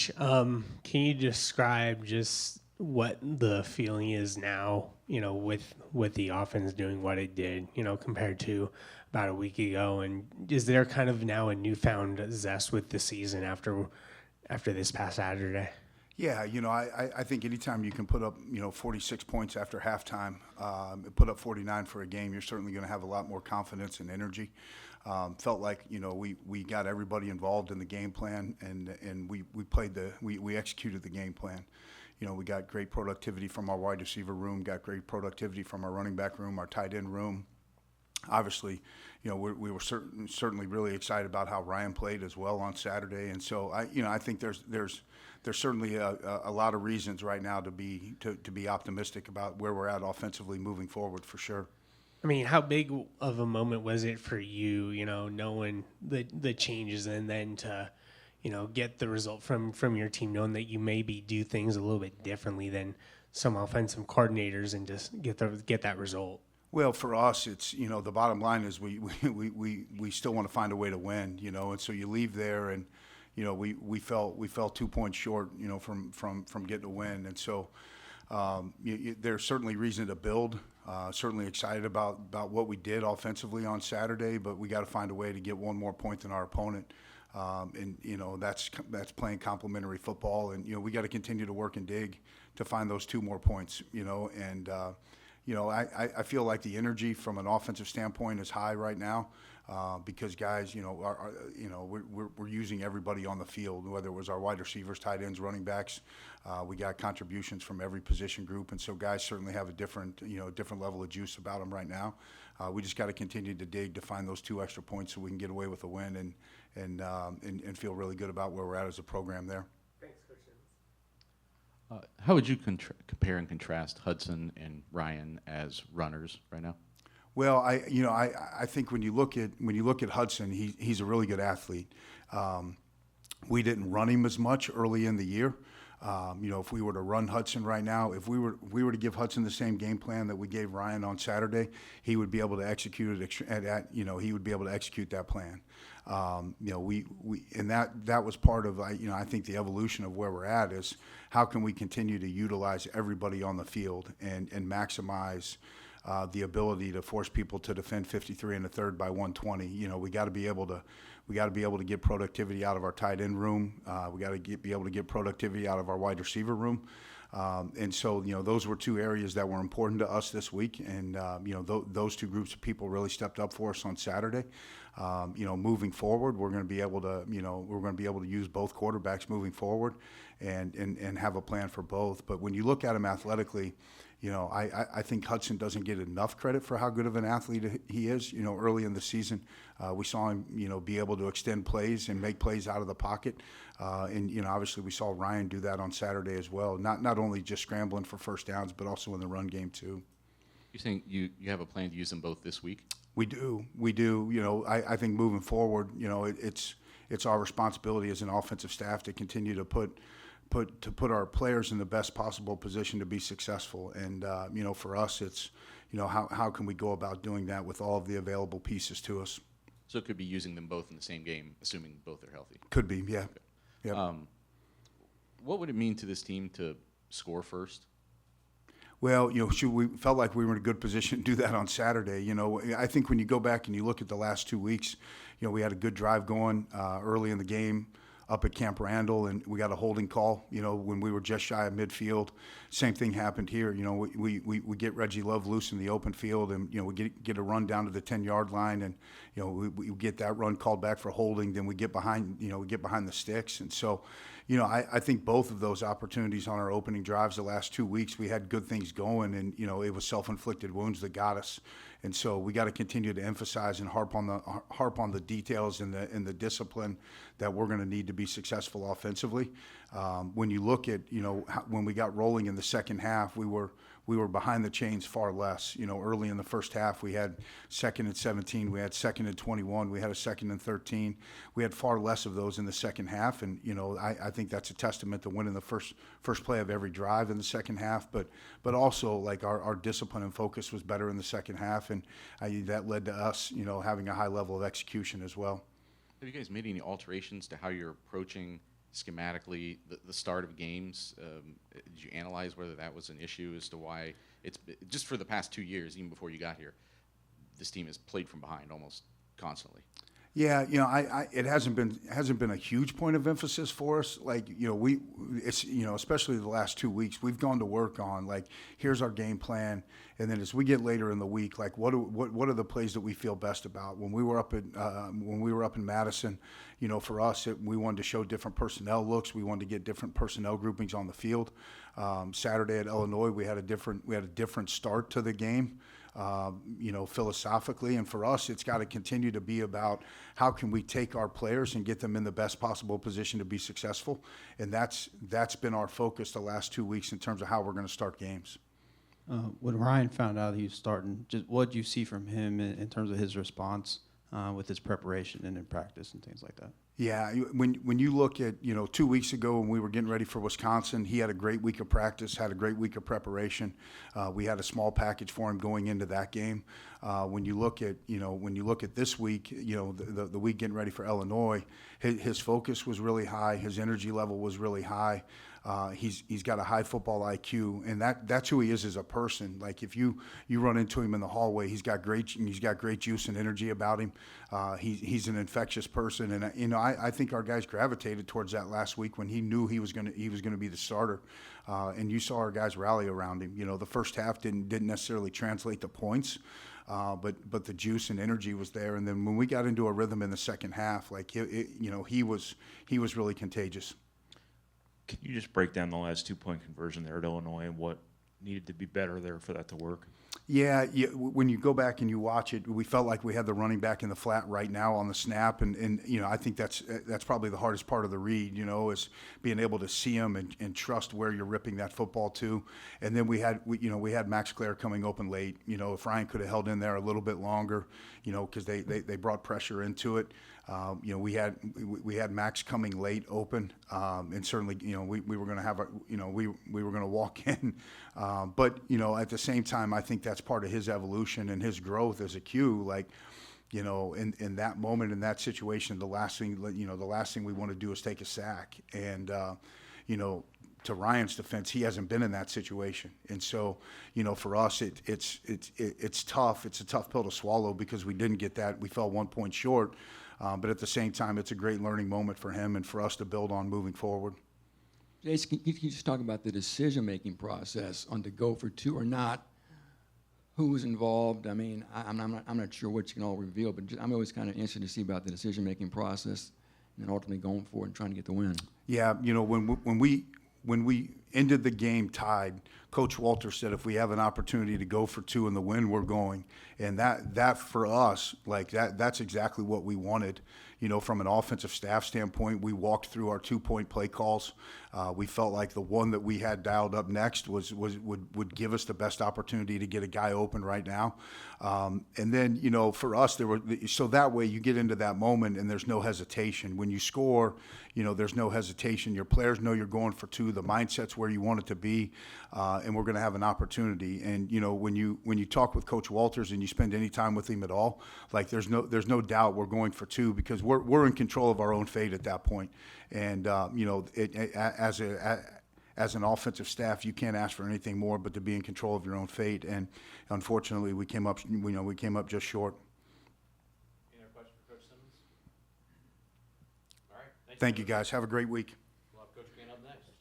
Coach, can you describe just what the feeling is now, with the offense doing what it did, compared to about a week ago? And is there kind of now a newfound zest with the season after this past Saturday? Yeah, I think anytime you can put up, 46 points after halftime, put up 49 for a game, you're certainly going to have a lot more confidence and energy. Felt like, we got everybody involved in the game plan, and we executed the game plan. We got great productivity from our wide receiver room, got great productivity from our running back room, our tight end room. Obviously, we were certainly really excited about how Ryan played as well on Saturday, and so I think there's certainly a lot of reasons right now to be optimistic about where we're at offensively moving forward for sure. I mean, how big of a moment was it for you, knowing the changes and then to, get the result from your team, knowing that you maybe do things a little bit differently than some offensive coordinators and just get that result? Well, for us, it's the bottom line is we still want to find a way to win, and so you leave there and we fell 2 points short, from getting a win, and so there's certainly reason to build. Certainly excited about what we did offensively on Saturday, but we got to find a way to get one more point than our opponent, and that's playing complementary football, and we got to continue to work and dig to find those 2 more points, and. I feel like the energy from an offensive standpoint is high right now because guys, we're using everybody on the field, whether it was our wide receivers, tight ends, running backs. We got contributions from every position group, and so guys certainly have a different level of juice about them right now. We just got to continue to dig to find those 2 extra points so we can get away with a win and feel really good about where we're at as a program there. How would you compare and contrast Hudson and Ryan as runners right now? Well, I think when you look at Hudson, he's a really good athlete. We didn't run him as much early in the year. If we were to run Hudson right now, if we were to give Hudson the same game plan that we gave Ryan on Saturday, he would be able to execute it. He would be able to execute that plan. And that was part of I think the evolution of where we're at is how can we continue to utilize everybody on the field and maximize the ability to force people to defend 53 and a third by 120. We got to be able to get productivity out of our tight end room. We got to be able to get productivity out of our wide receiver room. And so, those were 2 areas that were important to us this week. And, those 2 groups of people really stepped up for us on Saturday. Moving forward, we're going to be able to use both quarterbacks moving forward and have a plan for both. But when you look at him athletically, I think Hudson doesn't get enough credit for how good of an athlete he is. Early in the season, we saw him, be able to extend plays and make plays out of the pocket. And obviously we saw Ryan do that on Saturday as well. Not only just scrambling for first downs, but also in the run game too. You're saying you have a plan to use them both this week? We do. I think moving forward, it's our responsibility as an offensive staff to continue to put our players in the best possible position to be successful. And for us, it's how can we go about doing that with all of the available pieces to us. So it could be using them both in the same game, assuming both are healthy. Could be, yeah. Okay. Yep. What would it mean to this team to score first? Well, we felt like we were in a good position to do that on Saturday. I think when you go back and you look at the last 2 weeks, we had a good drive going early in the game up at Camp Randall, and we got a holding call, when we were just shy of midfield. Same thing happened here. We get Reggie Love loose in the open field, and, we get a run down to the 10-yard line, and, we get that run called back for holding. Then we get behind the sticks. And so, I think both of those opportunities on our opening drives the last 2 weeks, we had good things going, and, it was self-inflicted wounds that got us. And so we got to continue to emphasize and harp on the details and the discipline that we're going to need to be successful offensively. When you look at when we got rolling in the second half, we were behind the chains far less. Early in the first half, we had 2nd and 17, we had 2nd and 21, we had a 2nd and 13. We had far less of those in the second half, and I think that's a testament to winning the first play of every drive in the second half. But also like our discipline and focus was better in the second half, and that led to us having a high level of execution as well. Have you guys made any alterations to how you're approaching schematically, the start of games, did you analyze whether that was an issue as to why it's just for the past 2 years, even before you got here, this team has played from behind almost constantly? Yeah, it hasn't been a huge point of emphasis for us. Like, it's especially the last 2 weeks, we've gone to work on like, here's our game plan, and then as we get later in the week, like what are the plays that we feel best about? When we were up in Madison, for us, we wanted to show different personnel looks. We wanted to get different personnel groupings on the field. Saturday at Illinois, we had a different start to the game. Philosophically, and for us, it's got to continue to be about how can we take our players and get them in the best possible position to be successful, and that's been our focus the last 2 weeks in terms of how we're going to start games. When Ryan found out he was starting, just what did you see from him in terms of his response with his preparation and in practice and things like that? Yeah, when you look at 2 weeks ago when we were getting ready for Wisconsin, he had a great week of practice, had a great week of preparation. We had a small package for him going into that game. When you look at this week, the week getting ready for Illinois, his focus was really high, his energy level was really high. He's got a high football IQ, and that's who he is as a person. Like if you run into him in the hallway, he's got great juice and energy about him. He's an infectious person, and I think our guys gravitated towards that last week when he knew he was gonna be the starter, and you saw our guys rally around him. The first half didn't necessarily translate to points. But the juice and energy was there, and then when we got into a rhythm in the second half, like he was really contagious. Can you just break down the last 2-point conversion there at Illinois and what needed to be better there for that to work? Yeah, when you go back and you watch it, we felt like we had the running back in the flat right now on the snap, and I think that's probably the hardest part of the read, is being able to see him and trust where you're ripping that football to. And then we had Max Clare coming open late. If Ryan could have held in there a little bit longer, because they brought pressure into it. We had Max coming late open, and certainly we were going to have we were going to walk in, but at the same time I think that's part of his evolution and his growth as a Q. Like in that moment, in that situation, the last thing we want to do is take a sack, and to Ryan's defense, he hasn't been in that situation, and so for us it's tough. It's a tough pill to swallow because we didn't get that. We fell 1 point short. But at the same time, it's a great learning moment for him and for us to build on moving forward. Jason, can you just talk about the decision-making process on to go for two or not? Who was involved? I mean, I'm not sure what you can all reveal, but I'm always kind of interested to see about the decision-making process and then ultimately going for it and trying to get the win. Yeah, when we ended the game tied, Coach Walter said if we have an opportunity to go for two and the win, we're going. And that for us, like that's exactly what we wanted. From an offensive staff standpoint, we walked through our 2-point play calls. We felt like the one that we had dialed up next would give us the best opportunity to get a guy open right now. And then, for us, so that way you get into that moment and there's no hesitation. When you score, there's no hesitation. Your players know you're going for two. The mindset's where you want it to be, and we're going to have an opportunity. And when you talk with Coach Walters and you spend any time with him at all, like there's no doubt we're going for two because we're in control of our own fate at that point. And as an offensive staff, you can't ask for anything more but to be in control of your own fate. And unfortunately, we came up just short. Any other questions for Coach Simmons? All right. Thank you, guys. Have a great week.